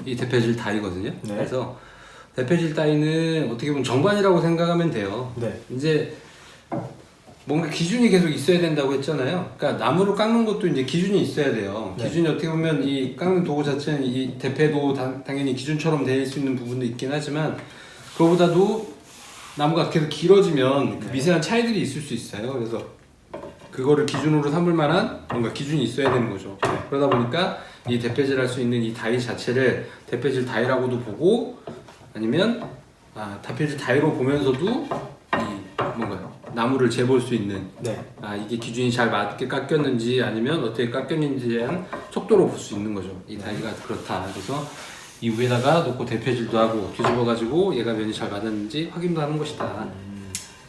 이 대패질 다이거든요. 네. 그래서 대패질 다이는 어떻게 보면 정반이라고 생각하면 돼요. 네. 이제 뭔가 기준이 계속 있어야 된다고 했잖아요. 그러니까 나무를 깎는 것도 이제 기준이 있어야 돼요. 네. 기준이 어떻게 보면 이 깎는 도구 자체는 이 대패도 당연히 기준처럼 될 수 있는 부분도 있긴 하지만 그거보다도 나무가 계속 길어지면 그 네. 미세한 차이들이 있을 수 있어요. 그래서 그거를 기준으로 삼을 만한 뭔가 기준이 있어야 되는 거죠. 그러다 보니까 이 대패질 할 수 있는 이 다이 자체를 대패질 다이라고도 보고 아니면 대패질 다이로 보면서도 이 뭔가요? 나무를 재볼 수 있는 네. 이게 기준이 잘 맞게 깎였는지 아니면 어떻게 깎였는지에 대한 척도로 볼 수 있는 거죠. 이 다이가 그렇다. 그래서 이 위에다가 놓고 대패질도 하고 뒤집어 가지고 얘가 면이 잘 맞았는지 확인도 하는 것이다.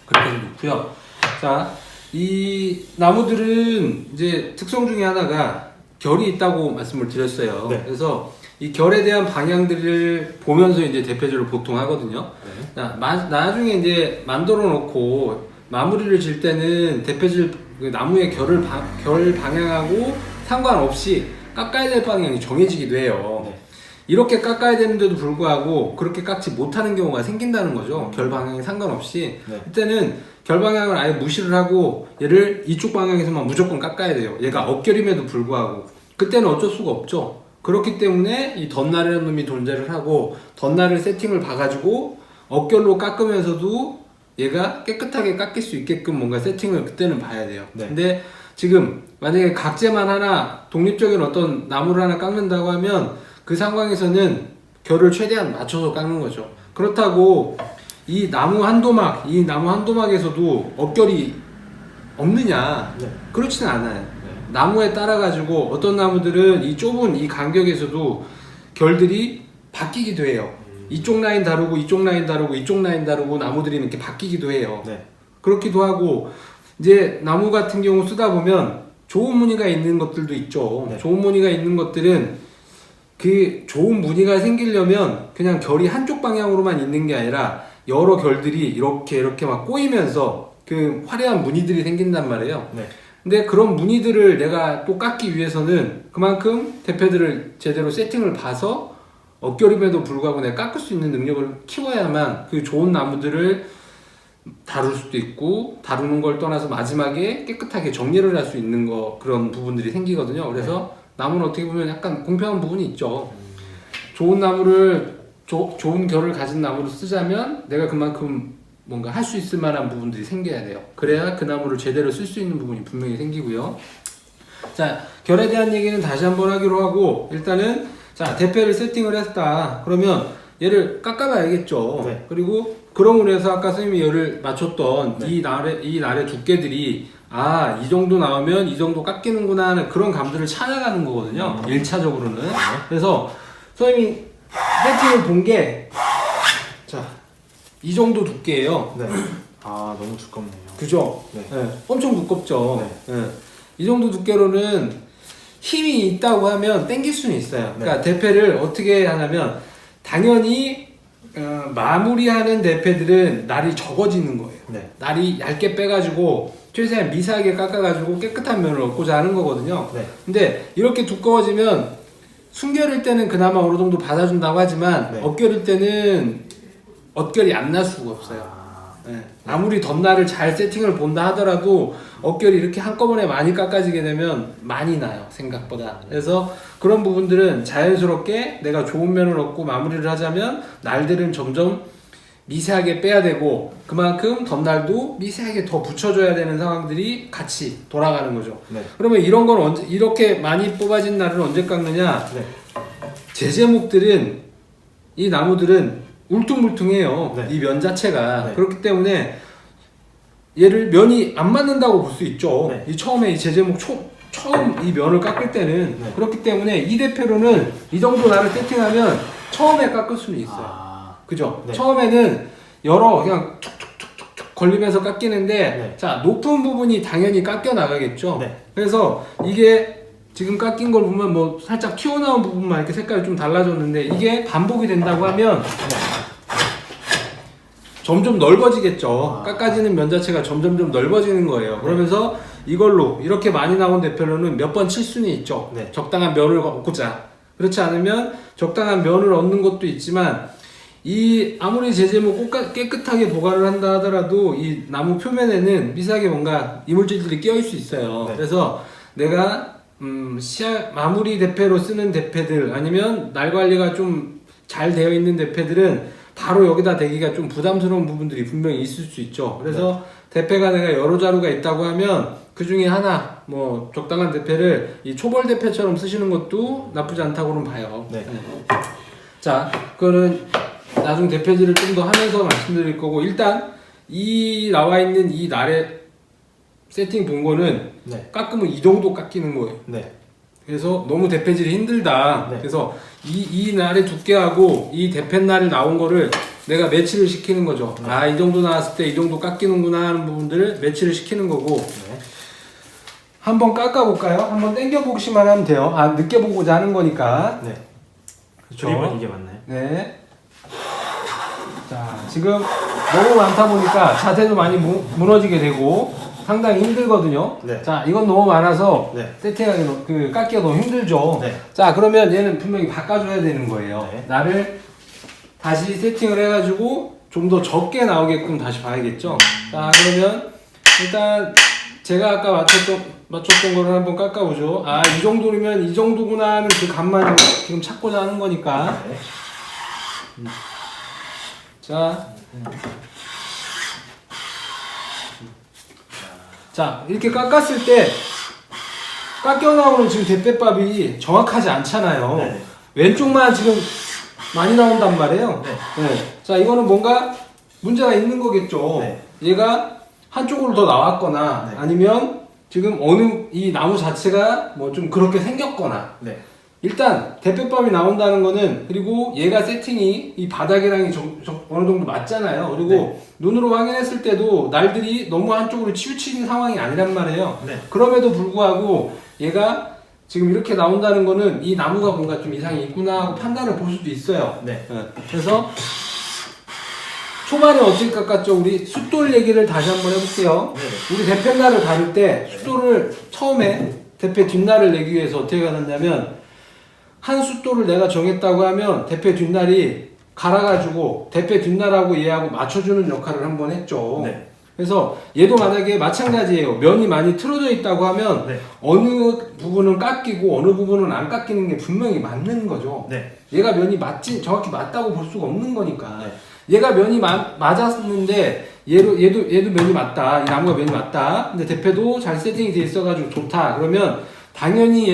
그렇게 해서 놓고요. 자, 이 나무들은 이제 특성 중에 하나가 결이 있다고 말씀을 드렸어요. 네. 그래서 이 결에 대한 방향들을 보면서 이제 대패질을 보통 하거든요. 네. 자, 나중에 이제 만들어 놓고 마무리를 질 때는 대패질 그 나무의 결 방향하고 상관없이 깎아야 될 방향이 정해지기도 해요. 네. 이렇게 깎아야 되는데도 불구하고 그렇게 깎지 못하는 경우가 생긴다는 거죠. 결 방향에 상관없이. 네. 그때는 결 방향을 아예 무시를 하고 얘를 이쪽 방향에서만 무조건 깎아야 돼요. 얘가 억결임에도 불구하고. 그때는 어쩔 수가 없죠. 그렇기 때문에 이 덧날이라는 놈이 존재를 하고 덧날을 세팅을 봐가지고 억결로 깎으면서도 얘가 깨끗하게 깎일 수 있게끔 뭔가 세팅을 그때는 봐야 돼요. 네. 근데 지금 만약에 각재만 하나 독립적인 어떤 나무를 하나 깎는다고 하면 그 상황에서는 결을 최대한 맞춰서 깎는 거죠. 그렇다고 이 나무 한 도막에서도 억결이 없느냐? 네. 그렇지는 않아요. 나무에 따라 가지고 어떤 나무들은 이 좁은 이 간격에서도 결들이 바뀌기도 해요. 이쪽 라인 다르고 이쪽 라인 다르고 이쪽 라인 다르고 나무들이 이렇게 바뀌기도 해요. 네. 그렇기도 하고 이제 나무 같은 경우 쓰다 보면 좋은 무늬가 있는 것들도 있죠. 네. 좋은 무늬가 있는 것들은 그 좋은 무늬가 생기려면 그냥 결이 한쪽 방향으로만 있는 게 아니라 여러 결들이 이렇게 막 꼬이면서 그 화려한 무늬들이 생긴단 말이에요. 네. 근데 그런 무늬들을 내가 또 깎기 위해서는 그만큼 대패들을 제대로 세팅을 봐서 억결임에도 불구하고 내가 깎을 수 있는 능력을 키워야만 그 좋은 나무들을 다룰 수도 있고 다루는 걸 떠나서 마지막에 깨끗하게 정리를 할 수 있는 그런 부분들이 생기거든요. 그래서 나무는 어떻게 보면 약간 공평한 부분이 있죠. 좋은 나무를 좋은 결을 가진 나무를 쓰자면 내가 그만큼 뭔가 할 수 있을 만한 부분들이 생겨야 돼요. 그래야 그 나무를 제대로 쓸 수 있는 부분이 분명히 생기고요. 자, 결에 대한 얘기는 다시 한번 하기로 하고 일단은 자, 대패를 세팅을 했다. 그러면 얘를 깎아봐야겠죠. 네. 그리고 그럼으로 해서 아까 선생님이 열을 맞췄던 네. 이 날의 두께들이 이 정도 나오면 이 정도 깎이는구나 하는 그런 감들을 찾아가는 거거든요. 1차적으로는. 그래서 선생님이 세팅을 본 게 자, 이 정도 두께예요. 네. 너무 두껍네요. 그죠? 네. 엄청 두껍죠. 이 정도 두께로는 힘이 있다고 하면 당길 수는 있어요. 그러니까 대패를 어떻게 하냐면 당연히 마무리하는 대패들은 날이 적어지는 거예요. 네. 날이 얇게 빼가지고 최대한 미세하게 깎아가지고 깨끗한 면을 얻고자 하는 거거든요. 네. 근데 이렇게 두꺼워지면 순결일 때는 그나마 어느 정도 받아준다고 하지만 네. 억결일 때는 억결이 안 날 수가 없어요. 아무리 덧날을 잘 세팅을 본다 하더라도 억결이 이렇게 한꺼번에 많이 깎아지게 되면 많이 나요, 생각보다. 그래서 그런 부분들은 자연스럽게 내가 좋은 면을 얻고 마무리를 하자면 날들은 점점 미세하게 빼야 되고 그만큼 덧날도 미세하게 더 붙여줘야 되는 상황들이 같이 돌아가는 거죠. 네. 그러면 이런 건 이렇게 많이 뽑아진 날을 언제 깎느냐? 네. 제제목들은 이 나무들은 울퉁불퉁해요. 네. 이 면 자체가. 네. 그렇기 때문에 얘를 면이 안 맞는다고 볼 수 있죠. 네. 이 처음에 이 제제목 처음 이 면을 깎을 때는 네. 그렇기 때문에 이 대패로는 이 정도 날을 세팅하면 처음에 깎을 수는 있어요. 그죠? 네. 처음에는 여러 그냥 툭툭툭툭 걸리면서 깎이는데 네. 자, 높은 부분이 당연히 깎여 나가겠죠. 네. 그래서 이게 지금 깎인 걸 보면 뭐 살짝 튀어나온 부분만 이렇게 색깔이 좀 달라졌는데 이게 반복이 된다고 하면 점점 넓어지겠죠. 깎아지는 면 자체가 점점점 넓어지는 거예요. 그러면서 이걸로 이렇게 많이 나온 대표로는 몇 번 칠 수는 있죠. 네. 적당한 면을 얻고자. 그렇지 않으면 적당한 면을 얻는 것도 있지만 이 아무리 제재뭐 깨끗하게 보관을 한다 하더라도 이 나무 표면에는 미세하게 뭔가 이물질들이 끼어 있을 수 있어요. 네. 그래서 내가 마무리 대패로 쓰는 대패들 아니면 날 관리가 좀 잘 되어 있는 대패들은 바로 여기다 대기가 좀 부담스러운 부분들이 분명히 있을 수 있죠. 그래서 대패가 내가 여러 자루가 있다고 하면 그 중에 하나 뭐 적당한 대패를 이 초벌 대패처럼 쓰시는 것도 나쁘지 않다고는 봐요. 네. 자, 그거는 나중 대패질을 좀 더 하면서 말씀드릴 거고 일단 이 나와 있는 이 날의 세팅 본 거는 네. 깎으면 이 정도 깎이는 거예요. 네. 그래서 너무 대패질이 힘들다. 네. 그래서 이 날의 두께하고 이 대패날이 나온 거를 내가 매치를 시키는 거죠. 네. 아, 이 정도 나왔을 때 이 정도 깎이는구나 하는 부분들을 매치를 시키는 거고 네. 한번 깎아볼까요? 한번 당겨보기만 하면 돼요. 아, 느껴보고자 하는 거니까. 네. 그쵸? 조립은 이게 맞나요? 네. 자, 지금 너무 많다 보니까 자세도 많이 무너지게 되고 상당히 힘들거든요. 네. 자, 이건 너무 많아서 네. 세팅하기 깎기가 너무 힘들죠. 네. 자, 그러면 얘는 분명히 바꿔줘야 되는 거예요. 네. 나를 다시 세팅을 해가지고 좀 더 적게 나오게끔 다시 봐야겠죠. 자, 그러면 일단 제가 아까 맞췄던 거를 한번 깎아보죠. 아, 이 정도면 이 정도구나 하는 그 감만 지금 찾고자 하는 거니까. 네. 자, 이렇게 깎았을 때 깎여 나오는 지금 대패밥이 정확하지 않잖아요. 네. 왼쪽만 지금 많이 나온단 말이에요. 네. 네. 자, 이거는 뭔가 문제가 있는 거겠죠. 네. 얘가 한쪽으로 더 나왔거나 네. 아니면 지금 어느 이 나무 자체가 뭐 좀 그렇게 생겼거나 네. 일단 대패밥이 나온다는 거는 그리고 얘가 세팅이 이 바닥이랑 어느 정도 맞잖아요. 그리고 네. 눈으로 확인했을 때도 날들이 너무 한쪽으로 치우치는 상황이 아니란 말이에요. 네. 그럼에도 불구하고 얘가 지금 이렇게 나온다는 거는 이 나무가 뭔가 좀 이상이 있구나 하고 판단을 볼 수도 있어요. 네. 그래서 초반에 어떻게 깎았죠? 우리 숫돌 얘기를 다시 한번 해볼게요. 네. 우리 대패날을 가를 때 숫돌을 처음에 대패 뒷날을 내기 위해서 어떻게 가느냐면 한 숫돌을 내가 정했다고 하면 대패 뒷날이 갈아가지고 대패 뒷날하고 얘하고 맞춰주는 역할을 한번 했죠. 네. 그래서 얘도 만약에 마찬가지예요. 면이 많이 틀어져 있다고 하면 네. 어느 부분은 깎이고 어느 부분은 안 깎이는 게 분명히 맞는 거죠. 네. 얘가 면이 정확히 맞다고 볼 수가 없는 거니까. 네. 얘가 면이 맞았는데 얘도 면이 맞다. 이 나무가 면이 맞다. 근데 대패도 잘 세팅이 돼 있어가지고 좋다. 그러면 당연히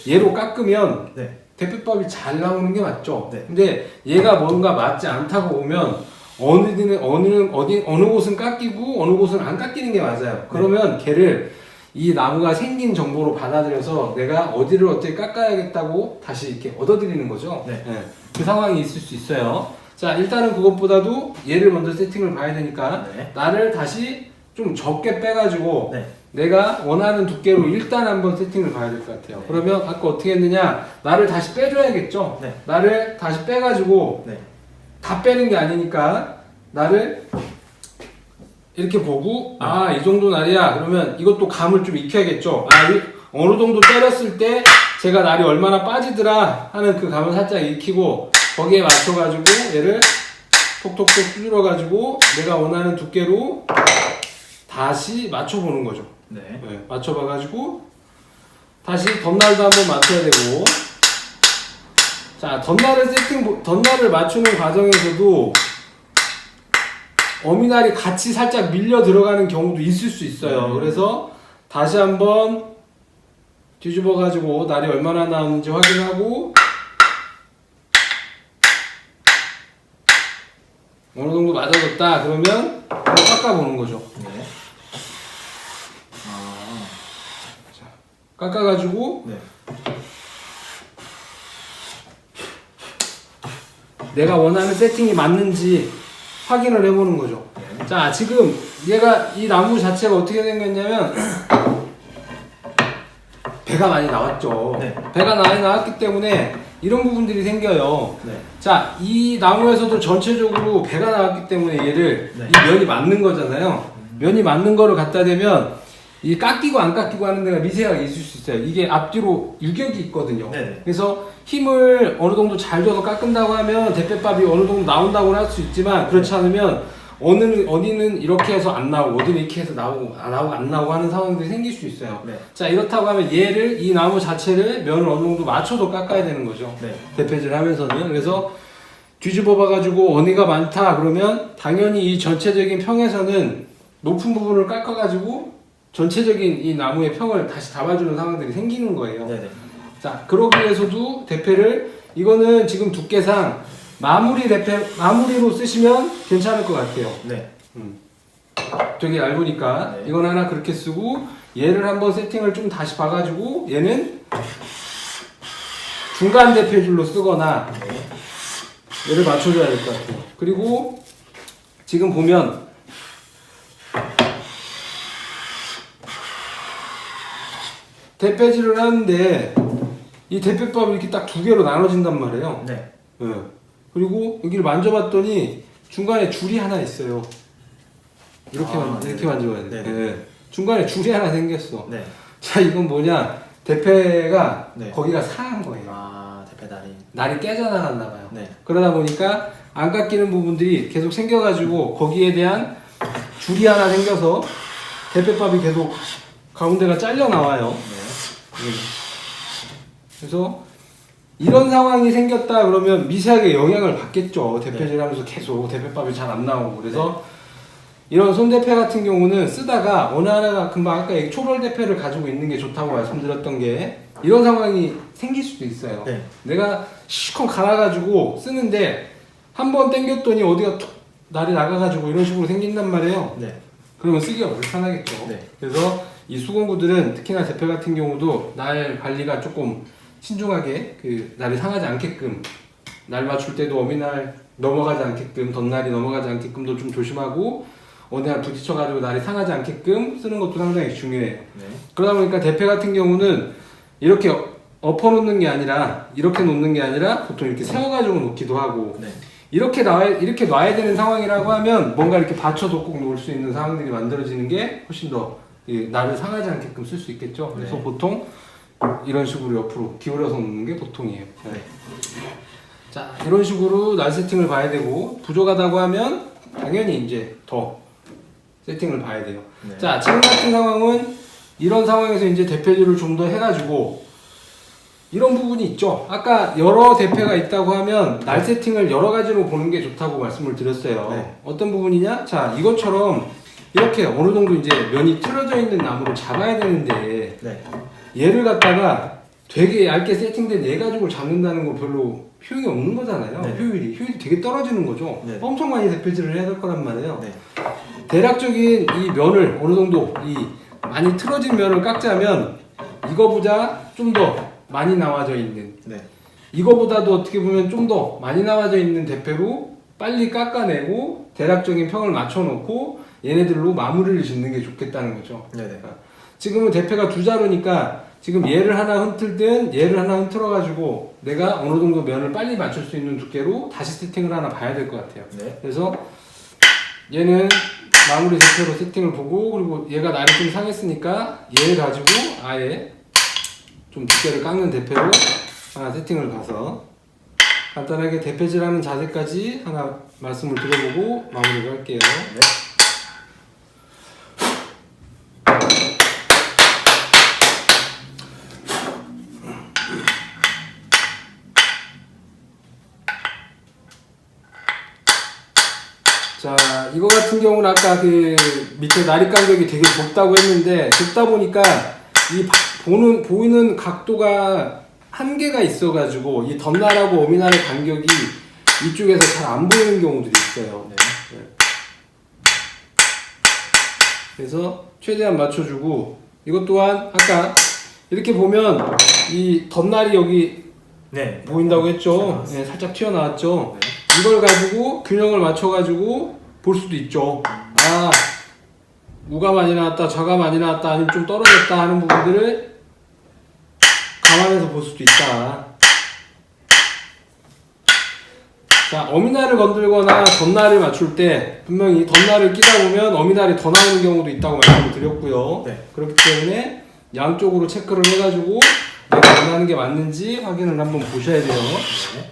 얘로 깎으면 네. 대패밥이 잘 나오는 게 맞죠. 네. 근데 얘가 뭔가 맞지 않다고 보면 어느 곳은 깎이고 어느 곳은 안 깎이는 게 맞아요. 그러면 걔를 이 나무가 생긴 정보로 받아들여서 내가 어디를 어떻게 깎아야겠다고 다시 이렇게 얻어들이는 거죠. 네. 그 상황이 있을 수 있어요. 자, 일단은 그것보다도 얘를 먼저 세팅을 봐야 되니까 네. 나를 다시 좀 적게 빼가지고 네. 내가 원하는 두께로 일단 한번 세팅을 봐야 될 것 같아요. 네. 그러면 아까 어떻게 했느냐? 나를 다시 빼줘야겠죠? 네. 나를 다시 빼가지고 네. 다 빼는 게 아니니까 나를 이렇게 보고 아, 이 정도 날이야. 그러면 이것도 감을 좀 익혀야겠죠? 아, 어느 정도 때렸을 때 제가 날이 얼마나 빠지더라 하는 그 감을 살짝 익히고 거기에 맞춰가지고 얘를 톡톡톡 두드려가지고 내가 원하는 두께로 다시 맞춰보는 거죠. 네. 네, 맞춰봐가지고 다시 덧날도 한번 맞춰야 되고 자 덧날을 맞추는 과정에서도 어미날이 같이 살짝 밀려 들어가는 경우도 있을 수 있어요. 그래서 다시 한번 뒤집어가지고 날이 얼마나 나오는지 확인하고 어느 정도 맞아졌다 그러면 한번 깎아보는 거죠. 네. 아. 깎아가지고 네. 내가 원하는 세팅이 맞는지 확인을 해보는 거죠. 네. 자, 지금 얘가 이 나무 자체가 어떻게 생겼냐면 배가 많이 나왔죠. 네. 배가 많이 나왔기 때문에 이런 부분들이 생겨요. 네. 자, 이 나무에서도 전체적으로 배가 나왔기 때문에 얘를 네. 이 면이 맞는 거잖아요. 면이 맞는 거를 갖다 대면 이 깎이고 안 깎이고 하는 데가 미세하게 있을 수 있어요. 이게 앞뒤로 유격이 있거든요. 네네. 그래서 힘을 어느 정도 잘 줘서 깎은다고 하면 대패밥이 어느 정도 나온다고 할 수 있지만 그렇지 않으면 어디는 이렇게 해서 안 나오고 어디는 이렇게 해서 나오고 안 나오고 하는 상황들이 생길 수 있어요. 네. 자, 이렇다고 하면 얘를 이 나무 자체를 면을 어느 정도 맞춰서 깎아야 되는 거죠. 네. 대패질 하면서는. 그래서 뒤집어 봐가지고 어니가 많다 그러면 당연히 이 전체적인 평에서는 높은 부분을 깎아가지고 전체적인 이 나무의 평을 다시 잡아주는 상황들이 생기는 거예요. 네네. 자, 그러기 위해서도 대패를 이거는 지금 두께상 마무리로 쓰시면 괜찮을 것 같아요. 네. 되게 얇으니까 네. 이건 하나 그렇게 쓰고 얘를 한번 세팅을 좀 다시 봐가지고 얘는 중간 대패줄로 쓰거나 얘를 맞춰줘야 될 것 같아요. 그리고 지금 보면 대패질을 하는데 이 대패밥이 이렇게 딱 두 개로 나눠진단 말이에요. 네. 예. 그리고 여기를 만져봤더니 중간에 줄이 하나 있어요. 이렇게 이렇게 만져봐야 돼. 네네. 예. 중간에 줄이 하나 생겼어. 네. 자, 이건 뭐냐? 대패가 네. 거기가 상한 거예요. 아, 대패다리. 날이 깨져나갔나 봐요. 네. 그러다 보니까 안 깎이는 부분들이 계속 생겨가지고 거기에 대한 줄이 하나 생겨서 대패밥이 계속 가운데가 잘려 나와요. 네. 그래서 이런 상황이 생겼다 그러면 미세하게 영향을 받겠죠. 대패질 하면서 계속 대패밥이 잘 안 나오고. 그래서 이런 손대패 같은 경우는 쓰다가 어느 하나가 금방 아까 얘기 초벌 대패를 가지고 있는 게 좋다고 말씀드렸던 게 이런 상황이 생길 수도 있어요. 네. 내가 시커 갈아가지고 쓰는데 한 번 당겼더니 어디가 툭 날이 나가가지고 이런 식으로 생긴단 말이에요. 네. 그러면 쓰기가 불편하겠죠. 네. 그래서 이 수공구들은 특히나 대패 같은 경우도 날 관리가 조금 신중하게 그 날이 상하지 않게끔 날 맞출 때도 어미날 넘어가지 않게끔 덧날이 넘어가지 않게끔도 좀 조심하고 어느 날 부딪혀가지고 날이 상하지 않게끔 쓰는 것도 상당히 중요해요. 네. 그러다 보니까 대패 같은 경우는 이렇게 엎어 놓는 게 아니라 이렇게 놓는 게 아니라 보통 이렇게 세워가지고 놓기도 하고 네. 이렇게 놔야 되는 상황이라고 하면 뭔가 이렇게 받쳐도 꼭 놓을 수 있는 상황들이 만들어지는 게 훨씬 더 날을 상하지 않게끔 쓸 수 있겠죠. 그래서 네. 보통 이런 식으로 옆으로 기울여서 놓는 게 보통이에요. 네. 자, 이런 식으로 날 세팅을 봐야 되고 부족하다고 하면 당연히 이제 더 세팅을 봐야 돼요. 네. 자, 지금 같은 상황은 이런 상황에서 이제 대패질을 좀 더 해가지고 이런 부분이 있죠. 아까 여러 대패가 있다고 하면 날 세팅을 여러 가지로 보는 게 좋다고 말씀을 드렸어요. 네. 어떤 부분이냐? 자, 이것처럼 이렇게 어느 정도 이제 면이 틀어져 있는 나무를 잡아야 되는데 네. 얘를 갖다가 되게 얇게 세팅된 얘 가지고 잡는다는 거 별로 효용이 없는 거잖아요. 네. 효율이 되게 떨어지는 거죠. 네. 엄청 많이 대패질을 해야 될 거란 말이에요. 네. 대략적인 이 면을 어느 정도 이 많이 틀어진 면을 깎자면 이거보다 좀 더 많이 나와져 있는 네. 이거보다도 어떻게 보면 좀 더 많이 나와져 있는 대패로 빨리 깎아내고 대략적인 평을 맞춰놓고 얘네들로 마무리를 짓는 게 좋겠다는 거죠. 네네. 지금은 대패가 두 자루니까 지금 얘를 하나 흔들든 얘를 하나 흔들어 가지고 내가 어느 정도 면을 빨리 맞출 수 있는 두께로 다시 세팅을 하나 봐야 될 것 같아요. 네. 그래서 얘는 마무리 대패로 세팅을 보고 그리고 얘가 날이 좀 상했으니까 얘를 가지고 아예 좀 두께를 깎는 대패로 하나 세팅을 봐서 간단하게 대패질하는 자세까지 하나 말씀을 드려보고 마무리를 할게요. 네. 자, 이거 같은 경우는 아까 그 밑에 나리 간격이 되게 좁다고 했는데 좁다 보니까 이 보이는 각도가 한계가 있어가지고 이 덧날하고 어미날의 간격이 이쪽에서 잘 안 보이는 경우들이 있어요. 네. 그래서 최대한 맞춰주고 이것 또한 아까 이렇게 보면 이 덧날이 여기 네. 보인다고 했죠. 네, 살짝 튀어나왔죠. 네. 이걸 가지고 균형을 맞춰가지고 볼 수도 있죠. 아, 우가 많이 나왔다, 좌가 많이 나왔다, 아니면 좀 떨어졌다 하는 부분들을 감안해서 볼 수도 있다. 자, 어미날을 건들거나 덧날을 맞출 때 분명히 덧날을 끼다 보면 어미날이 더 나오는 경우도 있다고 말씀을 드렸고요. 네. 그렇기 때문에 양쪽으로 체크를 해가지고 내가 원하는 게 맞는지 확인을 한번 보셔야 돼요. 네.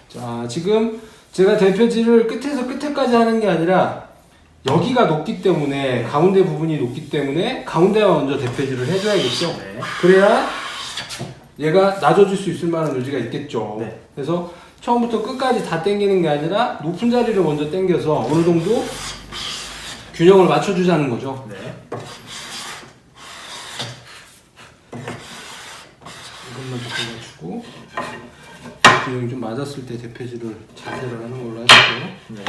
자, 지금 제가 대표질을 끝에서 끝에까지 하는 게 아니라 여기가 높기 때문에 가운데 부분이 높기 때문에 가운데만 먼저 대표질을 해줘야겠죠. 네. 그래야 얘가 낮아질 수 있을 만한 여지가 있겠죠. 네. 그래서 처음부터 끝까지 다 당기는 게 아니라 높은 자리를 먼저 당겨서 어느 정도 균형을 맞춰주자는 거죠. 네. 이것만 조금 맞추고 균형이 좀 맞았을 때 대표질을 자세를 하는 걸로 하시고. 네.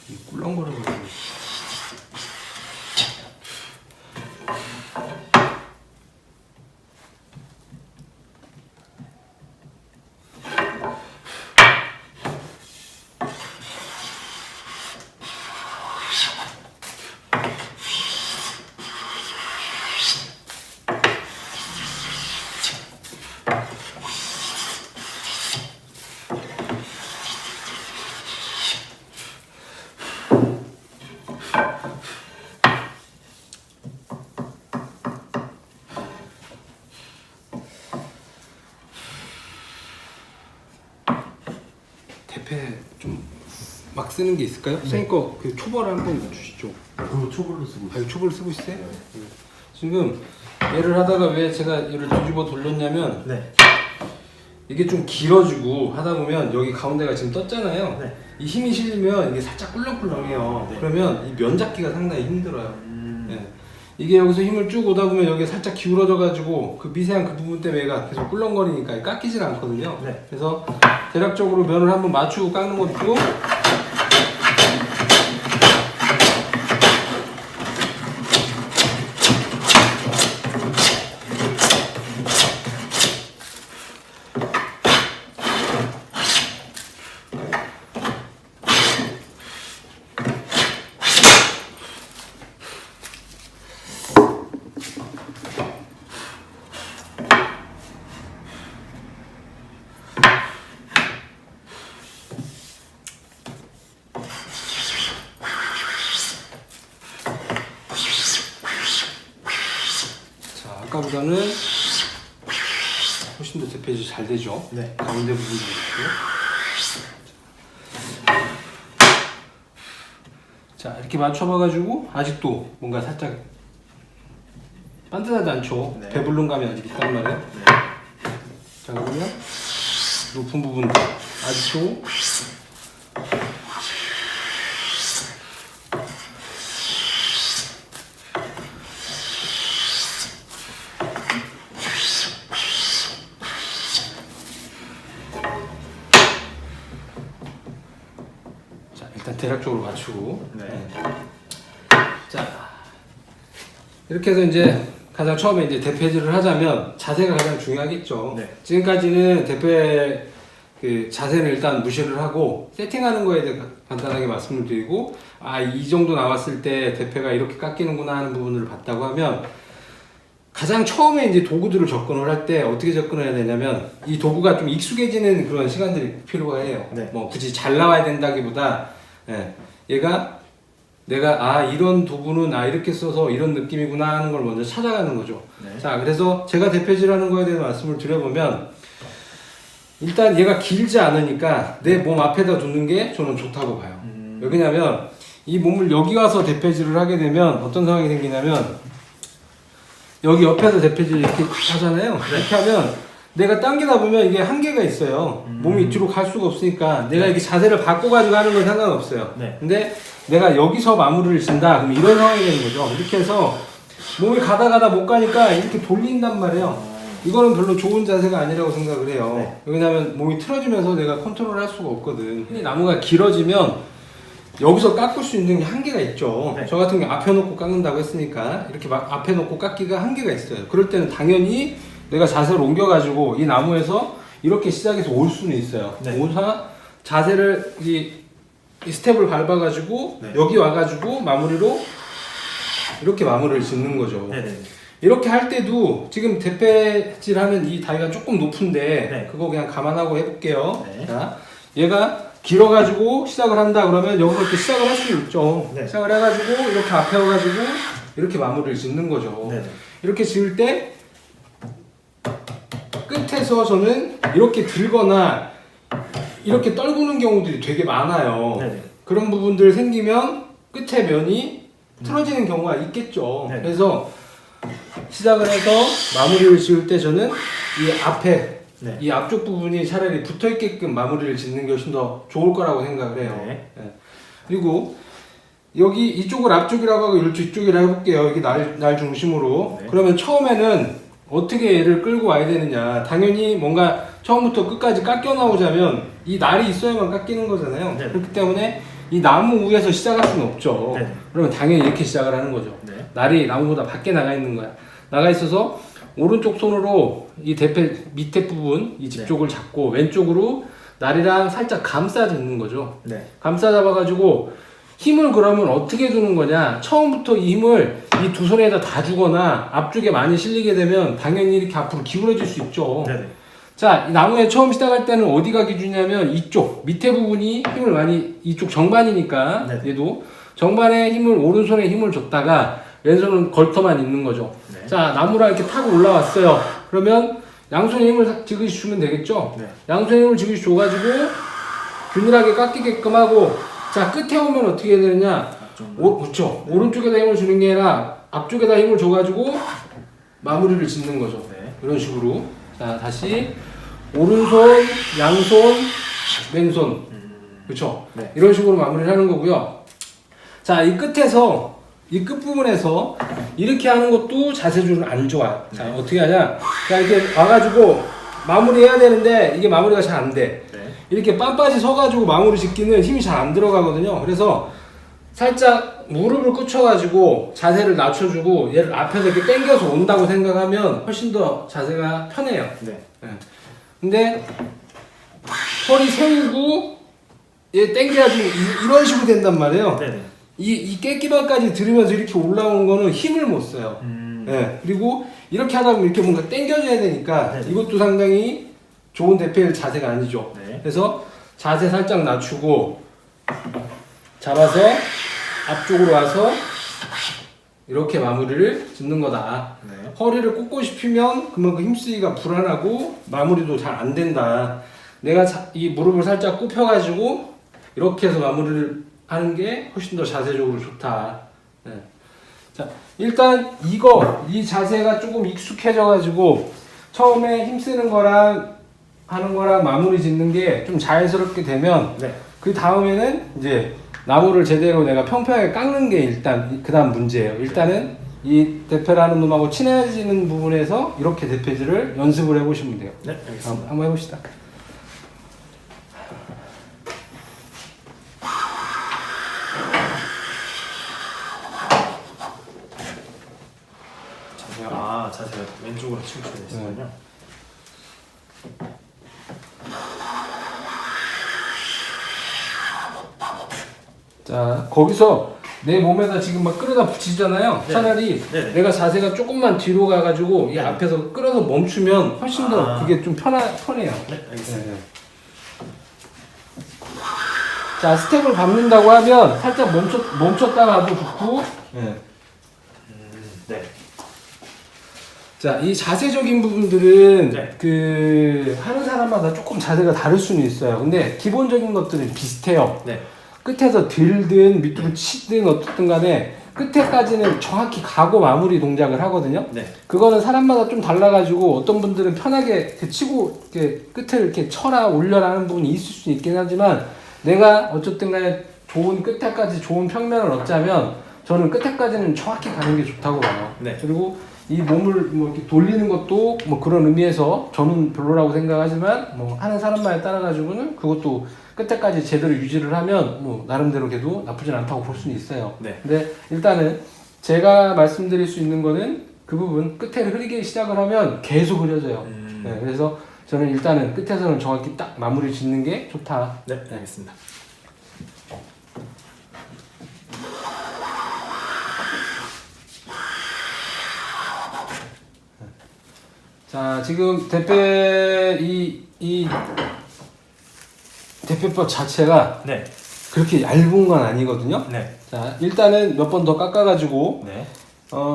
이 꿀렁거리고 대패 좀 막 쓰는 게 있을까요? 선생님 거그 초벌 한번 주시죠. 그거 초벌로 쓰고 아, 이거 초벌 쓰고 있어요? 지금 얘를 하다가 왜 제가 얘를 뒤집어 돌렸냐면 네. 이게 좀 길어지고 하다 보면 여기 가운데가 지금 떴잖아요. 네. 이 힘이 실리면 이게 살짝 꿀렁꿀렁해요. 네. 그러면 이 면 잡기가 상당히 힘들어요. 음. 네. 이게 여기서 힘을 쭉 오다 보면 여기 살짝 기울어져 가지고 그 미세한 그 부분 때문에 얘가 계속 꿀렁거리니까 깎이질 않거든요. 네. 그래서 대략적으로 면을 한번 맞추고 깎는 것도 아까보다는 훨씬 더 대패질이 잘 되죠. 네. 가운데 부분도 그렇고. 자, 이렇게 맞춰봐가지고 아직도 뭔가 살짝 반듯하지 않죠. 네. 배불른 감이 아직 있단 말이에요. 네. 자, 그러면 높은 부분도 아직도 일단 대략적으로 맞추고. 네. 자, 이렇게 해서 이제 가장 처음에 이제 대패질을 하자면 자세가 가장 중요하겠죠. 네. 지금까지는 대패 그 자세는 일단 무시를 하고 세팅하는 거에 대해 간단하게 말씀을 드리고, 아, 이 정도 나왔을 때 대패가 이렇게 깎이는구나 하는 부분을 봤다고 하면, 가장 처음에 이제 도구들을 접근을 할 때 어떻게 접근을 해야 되냐면, 이 도구가 좀 익숙해지는 그런 시간들이 필요가 해요. 네. 뭐 굳이 잘 나와야 된다기보다, 예, 얘가 내가 아, 이런 도구는 아, 이렇게 써서 이런 느낌이구나 하는 걸 먼저 찾아가는 거죠. 네. 자, 그래서 제가 대패질하는 거에 대해서 말씀을 드려보면, 일단 얘가 길지 않으니까 내 몸 앞에다 두는 게 저는 좋다고 봐요. 왜냐면 이 몸을 여기 와서 대패질을 하게 되면 어떤 상황이 생기냐면, 여기 옆에서 대패질 이렇게 하잖아요. 이렇게 하면 내가 당기다 보면 이게 한계가 있어요. 몸이 뒤로 갈 수가 없으니까 내가 이렇게 자세를 바꿔가지고 하는 건 상관없어요. 네. 근데 내가 여기서 마무리를 진다, 그럼 이런 상황이 되는 거죠. 이렇게 해서 몸이 가다 못 가니까 이렇게 돌린단 말이에요. 이거는 별로 좋은 자세가 아니라고 생각을 해요. 네. 왜냐면 몸이 틀어지면서 내가 컨트롤 할 수가 없거든. 이 나무가 길어지면 여기서 깎을 수 있는 게 한계가 있죠. 네. 저 같은 경우 앞에 놓고 깎는다고 했으니까 이렇게 막 앞에 놓고 깎기가 한계가 있어요. 그럴 때는 당연히 내가 자세를 옮겨가지고 이 나무에서 이렇게 시작해서 올 수는 있어요. 네. 오사 자세를 이 스텝을 밟아가지고 네. 여기 와가지고 마무리로 이렇게 마무리를 짓는 거죠. 네네. 이렇게 할 때도 지금 대패질하는 이 다리가 조금 높은데 네. 그거 그냥 감안하고 해볼게요. 네. 자, 얘가 길어가지고 시작을 한다 그러면 여기서 이렇게 시작을 할 수 있죠. 네. 시작을 해가지고 이렇게 앞에 와가지고 이렇게 마무리를 짓는 거죠. 네네. 이렇게 지을 때 끝에서 저는 이렇게 들거나 이렇게 떨구는 경우들이 되게 많아요. 네네. 그런 부분들 생기면 끝에 면이 틀어지는 경우가 있겠죠. 네. 그래서 시작을 해서 마무리를 지을 때 저는 이 앞에 네. 이 앞쪽 부분이 차라리 붙어 있게끔 마무리를 짓는 게 훨씬 더 좋을 거라고 생각을 해요. 네. 예. 그리고 여기 이쪽을 앞쪽이라고 하고 이쪽이라고 해볼게요. 여기 날 중심으로. 네. 그러면 처음에는 어떻게 얘를 끌고 와야 되느냐. 당연히 뭔가 처음부터 끝까지 깎여 나오자면 이 날이 있어야만 깎이는 거잖아요. 네. 그렇기 때문에 이 나무 위에서 시작할 수는 없죠. 네. 그러면 당연히 이렇게 시작을 하는 거죠. 네. 날이 나무보다 밖에 나가 있는 거야. 나가 있어서 오른쪽 손으로 이 대패 밑에 부분 이 집 네. 쪽을 잡고 왼쪽으로 날이랑 살짝 감싸 잡는 거죠. 네. 감싸 잡아가지고 힘을 그러면 어떻게 두는 거냐. 처음부터 이 힘을 이 두 손에다 다 주거나 앞쪽에 많이 실리게 되면 당연히 이렇게 앞으로 기울어질 수 있죠. 네네. 자, 이 나무에 처음 시작할 때는 어디가 기준이냐면 이쪽 밑에 부분이 힘을 많이 이쪽 정반이니까 네. 얘도 정반에 힘을 오른손에 힘을 줬다가 왼손은 걸터만 있는 거죠. 네. 자, 나무랑 이렇게 타고 올라왔어요. 그러면 양손에 힘을 지그시 주면 되겠죠. 네. 양손에 힘을 지그시 줘가지고 균일하게 깎이게끔 하고 자 끝에 오면 어떻게 해야 되느냐. 그렇죠. 오른쪽에다 힘을 주는 게 아니라 앞쪽에다 힘을 줘가지고 마무리를 짓는 거죠. 네. 이런 식으로. 자 다시 오른손, 양손, 왼손. 그렇죠. 네. 이런 식으로 마무리를 하는 거고요. 자 이 끝에서 이 끝부분에서 이렇게 하는 것도 자세줄은 안 좋아. 자 어떻게 하냐. 자 이렇게 와가지고 마무리해야 되는데 이게 마무리가 잘 안 돼. 네. 이렇게 빤빠지 서가지고 마무리 짓기는 힘이 잘 안 들어가거든요. 그래서 살짝 무릎을 꿇혀가지고 자세를 낮춰주고 얘를 앞에서 이렇게 당겨서 온다고 생각하면 훨씬 더 자세가 편해요. 네. 예. 근데 허리 세우고 얘 당겨가지고 이런 식으로 된단 말이에요. 네네. 이 깨끼발까지 들으면서 이렇게 올라오는 거는 힘을 못 써요. 예. 그리고 이렇게 하다 보면 이렇게 뭔가 당겨줘야 되니까 네. 이것도 상당히 좋은 대패 자세가 아니죠. 네. 그래서 자세 살짝 낮추고 잡아서 앞쪽으로 와서 이렇게 마무리를 짓는 거다. 네. 허리를 꼿꼿이 피면 그만큼 힘쓰기가 불안하고 마무리도 잘 안 된다. 내가 이 무릎을 살짝 굽혀가지고 이렇게 해서 마무리를 하는 게 훨씬 더 자세적으로 좋다. 네. 자, 일단 이 자세가 조금 익숙해져가지고 처음에 힘쓰는 거랑 하는 거랑 마무리 짓는 게 좀 자연스럽게 되면 네. 그 다음에는 이제 나무를 제대로 내가 평평하게 깎는 게 일단 그 다음 문제예요. 일단은 이 대패라는 놈하고 친해지는 부분에서 이렇게 대패질을 연습을 해보시면 돼요. 네. 알겠습니다. 한번 해봅시다. 자세가 왼쪽으로倾斜되어 있군요. 자 거기서 내 몸에다 지금 막 끌어다 붙이잖아요. 네. 차라리 네네. 내가 자세가 조금만 뒤로 가가지고 이 네. 앞에서 끌어서 멈추면 훨씬 더 아. 그게 좀 편해요. 네. 알겠습니다. 네. 자 스텝을 밟는다고 하면 살짝 멈췄다가도 좋고. 네. 네. 자, 이 자세적인 부분들은 네. 그 하는 사람마다 조금 자세가 다를 수는 있어요. 근데 기본적인 것들은 비슷해요. 네. 끝에서 들든 밑으로 치든 어떻든 간에 끝에까지는 정확히 가고 마무리 동작을 하거든요. 네. 그거는 사람마다 좀 달라가지고 어떤 분들은 편하게 이렇게 치고 이렇게 끝을 이렇게 쳐라 올려라 하는 부분이 있을 수 있긴 하지만 내가 어쨌든 간에 좋은 끝에까지 좋은 평면을 얻자면 저는 끝에까지는 정확히 가는 게 좋다고 봐요. 네. 그리고 이 몸을 뭐 이렇게 돌리는 것도 뭐 그런 의미에서 저는 별로라고 생각하지만 뭐 하는 사람마에 따라 가지고는 그것도 끝에까지 제대로 유지를 하면 뭐 나름대로 걔도 나쁘진 않다고 볼 수는 있어요. 네. 근데 일단은 제가 말씀드릴 수 있는 거는 그 부분 끝에 흐리기 시작을 하면 계속 흐려져요. 네, 그래서 저는 일단은 끝에서는 정확히 딱 마무리 짓는 게 좋다. 네, 알겠습니다. 자, 지금 대패 이 대패법 자체가 네, 그렇게 얇은 건 아니거든요. 네, 자, 일단은 몇 번 더 깎아가지고 네,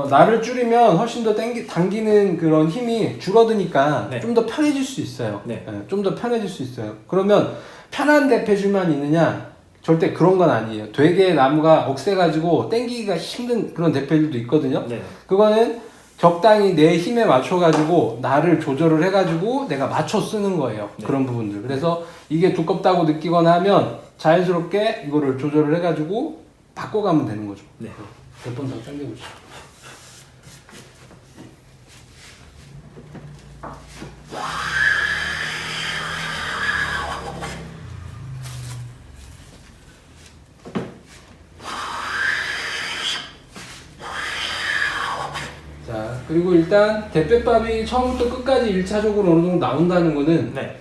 날을 줄이면 훨씬 더 당기는 그런 힘이 줄어드니까 네. 좀 더 편해질 수 있어요. 네. 좀 더 편해질 수 있어요. 그러면 편한 대패줄만 있느냐? 절대 그런 건 아니에요. 되게 나무가 억세가지고 당기기가 힘든 그런 대패줄도 있거든요. 네. 그거는 적당히 내 힘에 맞춰가지고 날을 조절을 해가지고 내가 맞춰 쓰는 거예요. 네. 그런 부분들. 그래서 이게 두껍다고 느끼거나 하면 자연스럽게 이거를 조절을 해가지고 바꿔가면 되는 거죠. 네. 몇 번 더 당겨보시죠. 자, 그리고 일단 대패밥이 처음부터 끝까지 1차적으로 어느 정도 나온다는 거는 네.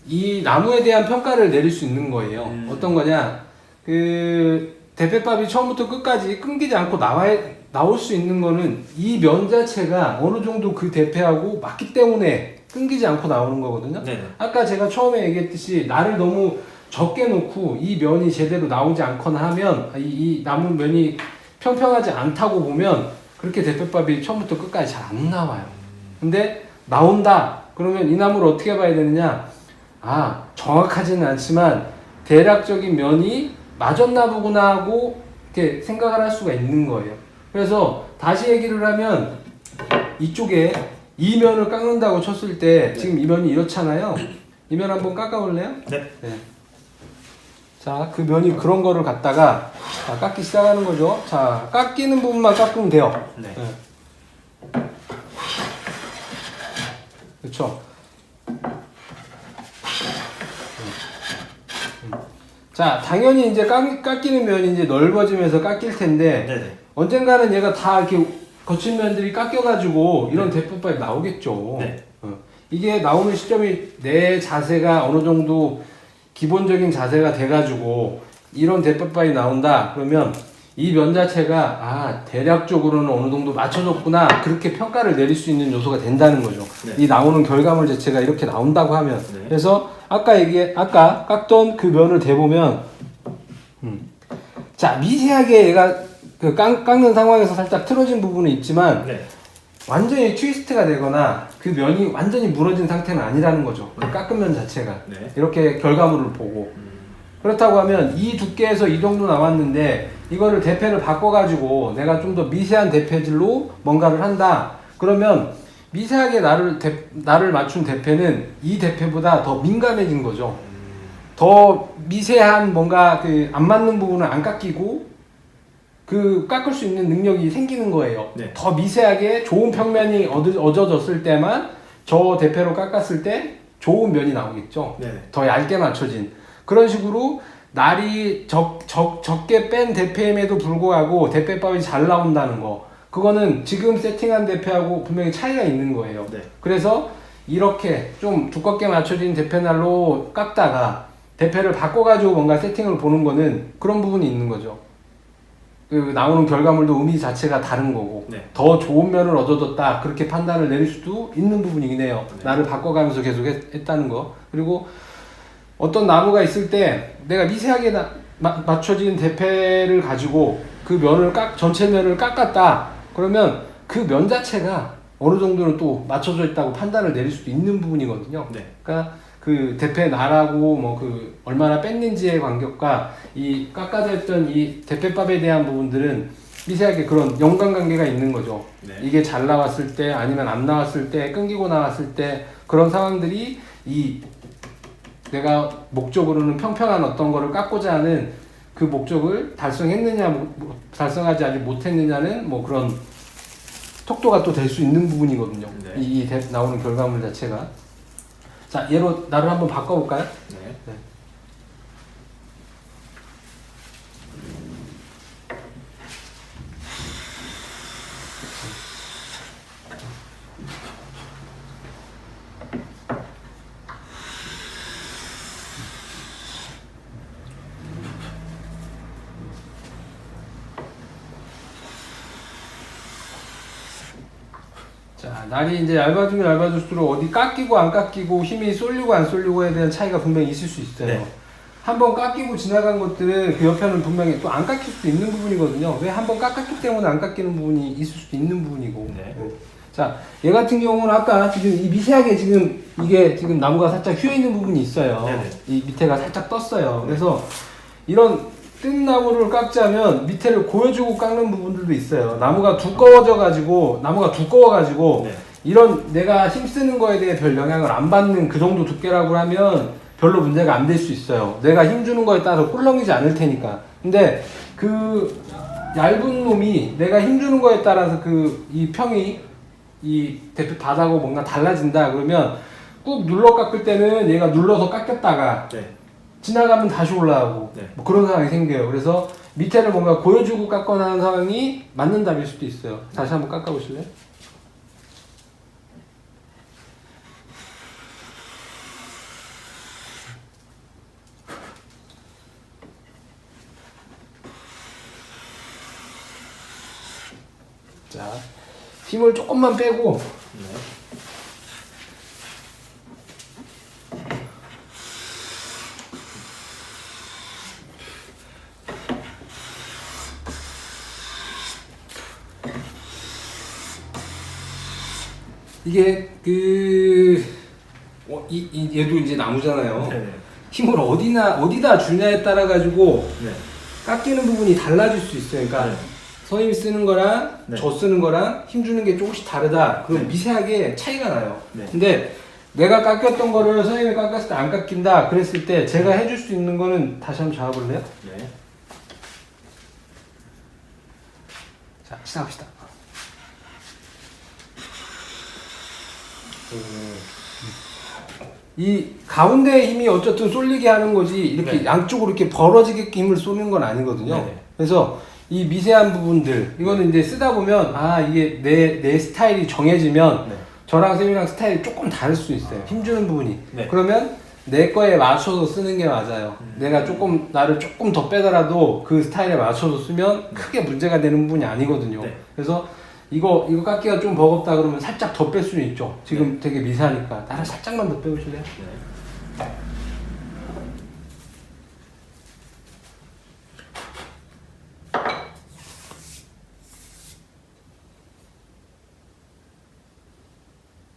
이 나무에 대한 평가를 내릴 수 있는 거예요. 어떤 거냐? 그 대패밥이 처음부터 끝까지 끊기지 않고 나올 수 있는 거는 이 면 자체가 어느 정도 그 대패하고 맞기 때문에 끊기지 않고 나오는 거거든요. 네. 아까 제가 처음에 얘기했듯이 날을 너무 적게 놓고 이 면이 제대로 나오지 않거나 하면 이 나무 면이 평평하지 않다고 보면 그렇게 대패밥이 처음부터 끝까지 잘 안 나와요. 근데 나온다. 그러면 이 나무를 어떻게 봐야 되느냐? 아, 정확하지는 않지만 대략적인 면이 맞았나 보구나 하고 이렇게 생각을 할 수가 있는 거예요. 그래서 다시 얘기를 하면 이쪽에 이 면을 깎는다고 쳤을 때 지금 이 면이 이렇잖아요. 이 면 한번 깎아볼래요? 네. 네. 자, 그 면이 그런 거를 갖다가 자, 깎기 시작하는 거죠. 자, 깎이는 부분만 깎으면 돼요. 네. 그렇죠. 자, 당연히 이제 깎이는 면이 이제 넓어지면서 깎일 텐데 네. 네. 언젠가는 얘가 다 이렇게 거친 면들이 깎여가지고 이런 대패밥이 나오겠죠. 네. 이게 나오는 시점이 내 자세가 어느 정도 기본적인 자세가 돼가지고 이런 대패밥이 나온다. 그러면 이 면 자체가 대략적으로는 어느 정도 맞춰졌구나 그렇게 평가를 내릴 수 있는 요소가 된다는 거죠. 네. 이 나오는 결과물 자체가 이렇게 나온다고 하면 네. 그래서 아까 깎던 그 면을 대보면 자 미세하게 얘가 그 깎는 상황에서 살짝 틀어진 부분은 있지만 네. 완전히 트위스트가 되거나 그 면이 완전히 무너진 상태는 아니라는 거죠. 그 깎은 면 자체가 네. 이렇게 결과물을 보고 그렇다고 하면 이 두께에서 이 정도 나왔는데 이거를 대패를 바꿔가지고 내가 좀 더 미세한 대패질로 뭔가를 한다. 그러면 미세하게 나를 맞춘 대패는 이 대패보다 더 민감해진 거죠. 더 미세한 뭔가 그 안 맞는 부분을 안 깎이고 그 깎을 수 있는 능력이 생기는 거예요. 네. 더 미세하게 좋은 평면이 얻어졌을 때만 저 대패로 깎았을 때 좋은 면이 나오겠죠. 네. 더 얇게 맞춰진 그런 식으로 날이 적게 뺀 대패임에도 불구하고 대패밥이 잘 나온다는 거 그거는 지금 세팅한 대패하고 분명히 차이가 있는 거예요. 네. 그래서 이렇게 좀 두껍게 맞춰진 대패날로 깎다가 대패를 바꿔가지고 뭔가 세팅을 보는 거는 그런 부분이 있는 거죠. 그 나오는 결과물도 의미 자체가 다른 거고 네. 더 좋은 면을 얻어뒀다 그렇게 판단을 내릴 수도 있는 부분이긴 해요. 네. 나를 바꿔가면서 계속 했다는 거. 그리고 어떤 나무가 있을 때 내가 미세하게 맞춰진 대패를 가지고 그 면을 전체 면을 깎았다 그러면 그 면 자체가 어느 정도는 또 맞춰져 있다고 판단을 내릴 수도 있는 부분이거든요. 네. 그러니까 그 대패 나라고 뭐 그 얼마나 뺐는지의 관계과 이 깎아져 있던 이 대패밥에 대한 부분들은 미세하게 그런 연관관계가 있는 거죠. 네. 이게 잘 나왔을 때 아니면 안 나왔을 때 끊기고 나왔을 때 그런 상황들이 이 내가 목적으로는 평평한 어떤 거를 깎고자 하는 그 목적을 달성했느냐 달성하지 아직 못했느냐는 뭐 그런 톡도가 또 될 수 있는 부분이거든요. 네. 나오는 결과물 자체가. 자, 얘로 나를 한번 바꿔볼까요? 네. 네. 날이 이제 얇아지면 얇아질수록 어디 깎이고 안 깎이고 힘이 쏠리고 안 쏠리고에 대한 차이가 분명히 있을 수 있어요. 네. 한번 깎이고 지나간 것들은 그 옆에는 분명히 또 안 깎일 수도 있는 부분이거든요. 왜 한번 깎았기 때문에 안 깎이는 부분이 있을 수도 있는 부분이고. 네. 자, 얘 같은 경우는 아까 지금 이 미세하게 지금 이게 지금 나무가 살짝 휘어 있는 부분이 있어요. 네네. 이 밑에가 살짝 떴어요. 그래서 이런 뜬 나무를 깎자면 밑에를 고여주고 깎는 부분들도 있어요. 나무가 두꺼워가지고 네. 이런 내가 힘쓰는 거에 대해 별 영향을 안 받는 그 정도 두께라고 하면 별로 문제가 안 될 수 있어요. 내가 힘주는 거에 따라서 꿀렁이지 않을 테니까. 근데 그 얇은 놈이 내가 힘주는 거에 따라서 그 이 평이 이 대표 바닥하고 뭔가 달라진다 그러면 꾹 눌러 깎을 때는 얘가 눌러서 깎였다가 네. 지나가면 다시 올라가고 네. 뭐 그런 상황이 생겨요. 그래서 밑에를 뭔가 고여주고 깎거나 하는 상황이 맞는 답일 수도 있어요. 다시 한번 깎아보실래요? 자, 힘을 조금만 빼고 네. 이게 얘도 이제 나무잖아요. 네. 힘을 어디다 주냐에 따라 가지고 네. 깎이는 부분이 달라질 수 있어요. 그러니까 네. 선생님이 쓰는 거랑 네. 저 쓰는 거랑 힘 주는 게 조금씩 다르다. 그럼 네. 미세하게 차이가 나요. 네. 근데 내가 깎였던 거를 선생님이 깎았을 때 안 깎인다. 그랬을 때 제가 해줄 수 있는 거는 다시 한번 잡아볼래요? 네. 자, 시작합시다. 이 가운데 힘이 어쨌든 쏠리게 하는 거지 이렇게 네. 양쪽으로 이렇게 벌어지게 힘을 쏘는 건 아니거든요. 네네. 그래서 이 미세한 부분들 이거는 이제 쓰다 보면 아 이게 내 스타일이 정해지면 네. 저랑 쌤이랑 스타일이 조금 다를 수 있어요. 힘주는 부분이. 네. 그러면 내 거에 맞춰서 쓰는 게 맞아요. 내가 나를 조금 더 빼더라도 그 스타일에 맞춰서 쓰면 크게 문제가 되는 부분이 아니거든요. 네. 그래서 이거 깎기가 좀 버겁다 그러면 살짝 더 뺄 수는 있죠. 지금 되게 미세하니까. 나를 살짝만 더 빼보실래요? 네.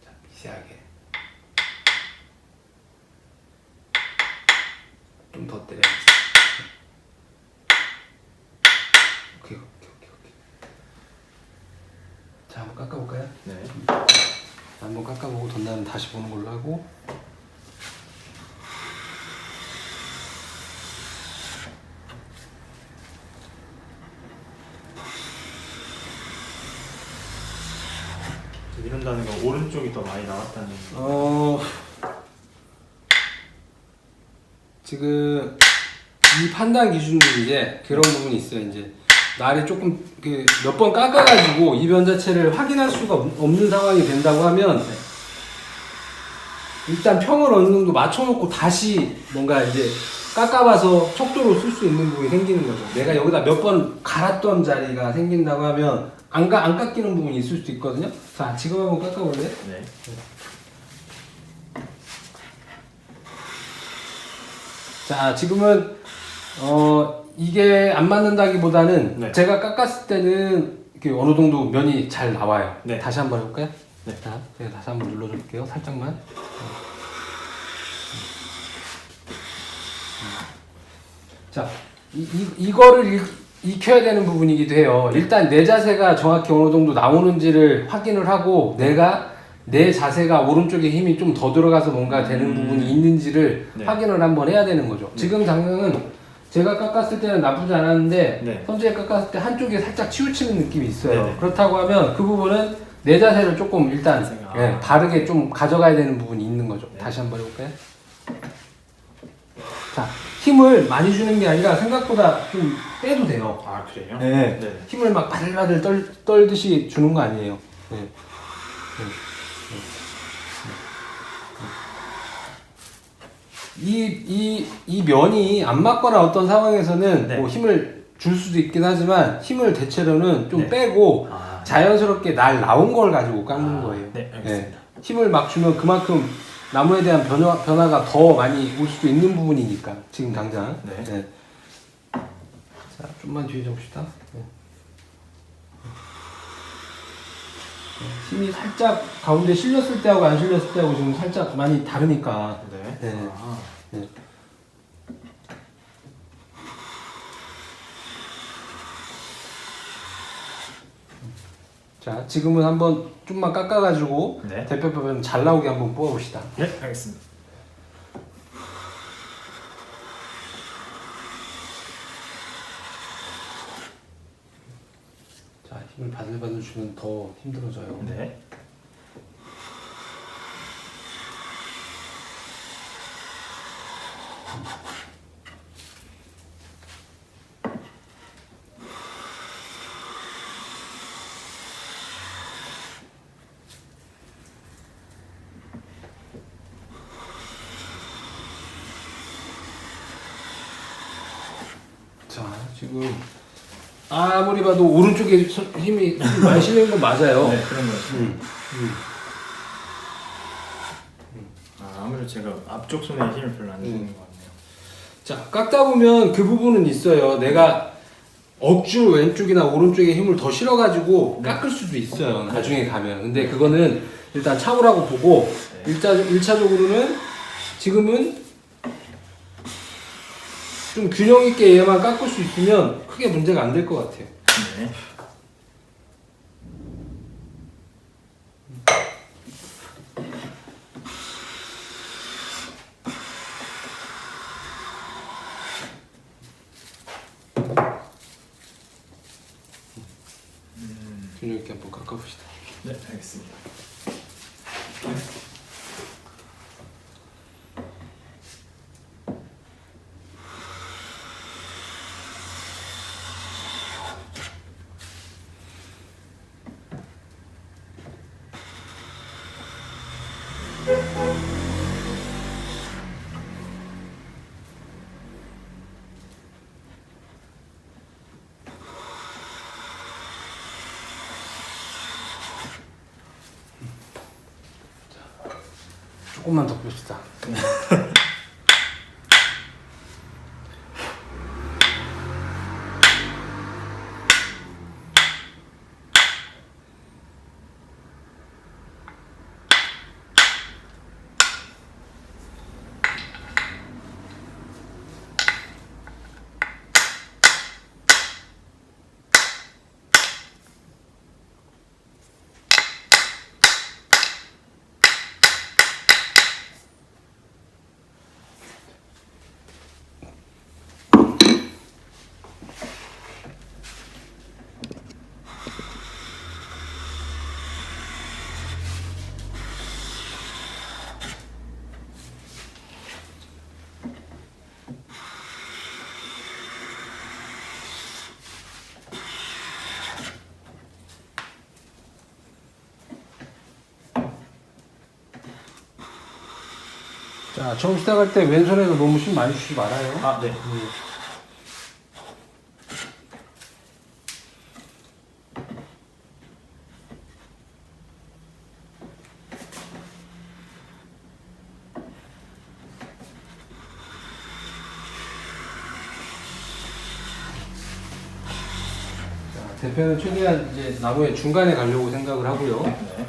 자, 미세하게. 좀 더 때려야지. 오케이. 자, 한번 깎아볼까요? 네. 한번 깎아보고 덧나면 다시 보는 걸로 하고. 이런다는 건 오른쪽이 더 많이 나왔다는. 지금 이 판단 기준으로 이제 그런 부분이 있어요. 이제 날이 조금 몇 번 깎아가지고 이변 자체를 확인할 수가 없는 상황이 된다고 하면 일단 평을 어느 정도 맞춰놓고 다시 뭔가 이제 깎아봐서 척도로 쓸 수 있는 부분이 생기는 거죠. 내가 여기다 몇 번 갈았던 자리가 생긴다고 하면 안 깎이는 부분이 있을 수도 있거든요. 자, 지금 한번 깎아볼래요? 네. 자, 지금은 이게 안 맞는다기보다는 네. 제가 깎았을 때는 이렇게 어느 정도 면이 잘 나와요. 네. 다시 한번 해볼까요? 네. 자, 제가 다시 한번 눌러줄게요. 살짝만. 자, 이거를 익혀야 되는 부분이기도 해요. 일단 내 자세가 정확히 어느 정도 나오는지를 확인을 하고 내 자세가 오른쪽에 힘이 좀 더 들어가서 뭔가 되는 부분이 있는지를 네. 확인을 한번 해야 되는 거죠. 지금 당장은 제가 깎았을 때는 나쁘지 않았는데 네. 선생님이 깎았을 때 한쪽에 살짝 치우치는 느낌이 있어요. 네네. 그렇다고 하면 그 부분은 내 자세를 조금 일단 아. 바르게 좀 가져가야 되는 부분이 있는 거죠. 네. 다시 한번 해볼까요? 자, 힘을 많이 주는 게 아니라 생각보다 좀 빼도 돼요. 아 그래요? 네. 네. 힘을 막 바들바들 떨듯이 주는 거 아니에요. 네. 이 면이 안 맞거나 어떤 상황에서는 네. 뭐 힘을 줄 수도 있긴 하지만 힘을 대체로는 좀 네. 빼고 아. 자연스럽게 날 나온 걸 가지고 깎는 거예요. 네, 알겠습니다. 힘을 막 주면 그만큼 나무에 대한 변화가 더 많이 올 수도 있는 부분이니까 지금 당장. 네. 자, 좀만 뒤에 봅시다. 힘이 살짝 가운데 실렸을 때하고 안 실렸을 때하고 지금 살짝 많이 다르니까. 네. 네. 아. 네. 자, 지금은 한번 좀만 깎아가지고 네. 대표뼈 잘 나오게 한번 뽑아봅시다. 네, 알겠습니다. 자, 힘을 바들바들 주면 더 힘들어져요. 네. 자, 지금 아무리 봐도 오른쪽에 힘이 많이 실리는 건 맞아요. 네, 그런 거 같아요. 음. 아무래도 제가 앞쪽 손에 힘을 별로 안 주는 것 같네요. 자, 깎다 보면 그 부분은 있어요. 내가 억지로 왼쪽이나 오른쪽에 힘을 더 실어가지고 깎을 수도 있어요. 나중에 가면. 근데 그거는 일단 참으라고 보고 네. 1차적으로는 지금은 좀 균형 있게 얘만 깎을 수 있으면 크게 문제가 안 될 것 같아요. 네. 균형 있게 한번 깎아봅시다. 네, 알겠습니다. 조금만 더 봅시다. 자, 처음 시작할 때 왼손에서 너무 힘 많이 주지 말아요. 아, 네. 자, 대표는 최대한 이제 나무의 중간에 가려고 생각을 하고요. 네.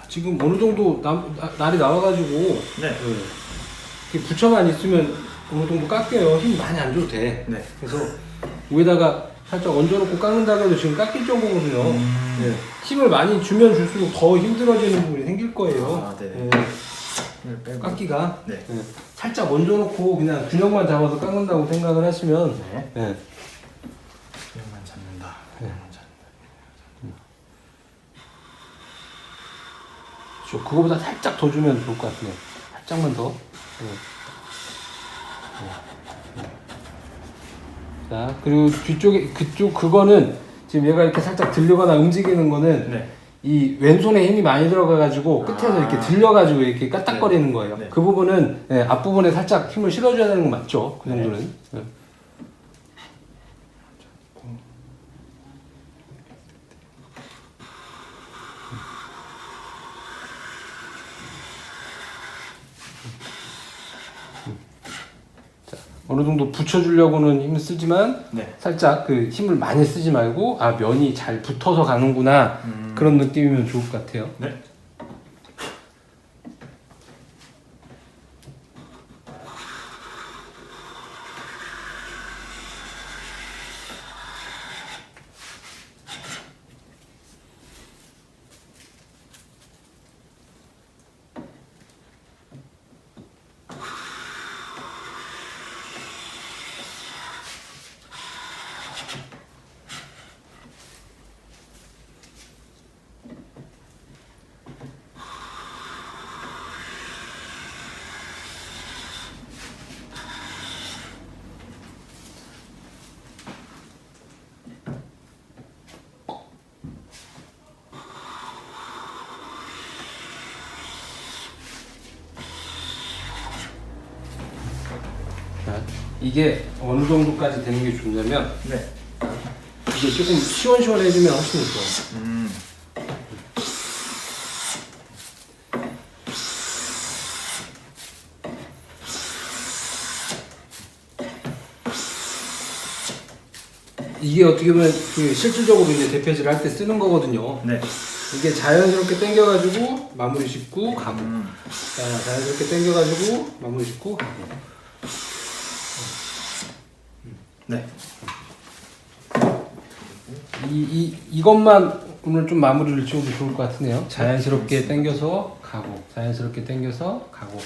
지금 어느 정도 날이 나와가지고 네. 이렇게 붙여만 있으면 어느 정도 깎여요. 힘 많이 안 줘도 돼. 네. 그래서 위에다가 살짝 얹어놓고 깎는다고 해도 지금 깎일 정도거든요. 네. 힘을 많이 주면 줄수록 더 힘들어지는 부분이 생길 거예요. 아, 네네. 네. 힘을 빼고. 깎기가 네. 네. 살짝 얹어놓고 그냥 균형만 잡아서 깎는다고 생각을 하시면 네. 네. 균형만 잡는다. 네. 균형만 잡는다. 그거보다 살짝 더 주면 좋을 것 같네요. 살짝만 더. 자, 그리고 뒤쪽에 그거는 지금 얘가 이렇게 살짝 들리거나 움직이는 거는 네. 이 왼손에 힘이 많이 들어가가지고 끝에서 이렇게 들려가지고 이렇게 까딱거리는 거예요. 네. 그 부분은 앞부분에 살짝 힘을 실어줘야 되는 건 맞죠? 그 정도는. 네. 어느 정도 붙여주려고는 힘을 쓰지만 네. 살짝 그 힘을 많이 쓰지 말고 아 면이 잘 붙어서 가는구나 그런 느낌이면 좋을 것 같아요. 네. 자, 이게 어느 정도까지 되는 게 좋냐면 네. 이게 조금 시원시원해지면 훨씬 좋아요. 이게 어떻게 보면 그 실질적으로 이제 대패질 할 때 쓰는 거거든요. 네. 이게 자연스럽게 당겨가지고 마무리 짓고 가고 자, 자연스럽게 당겨가지고 마무리 짓고 가고 네. 이것만 오늘 좀 마무리를 지어도 좋을 것 같으네요. 자연스럽게 당겨서 가고 자연스럽게 당겨서 가고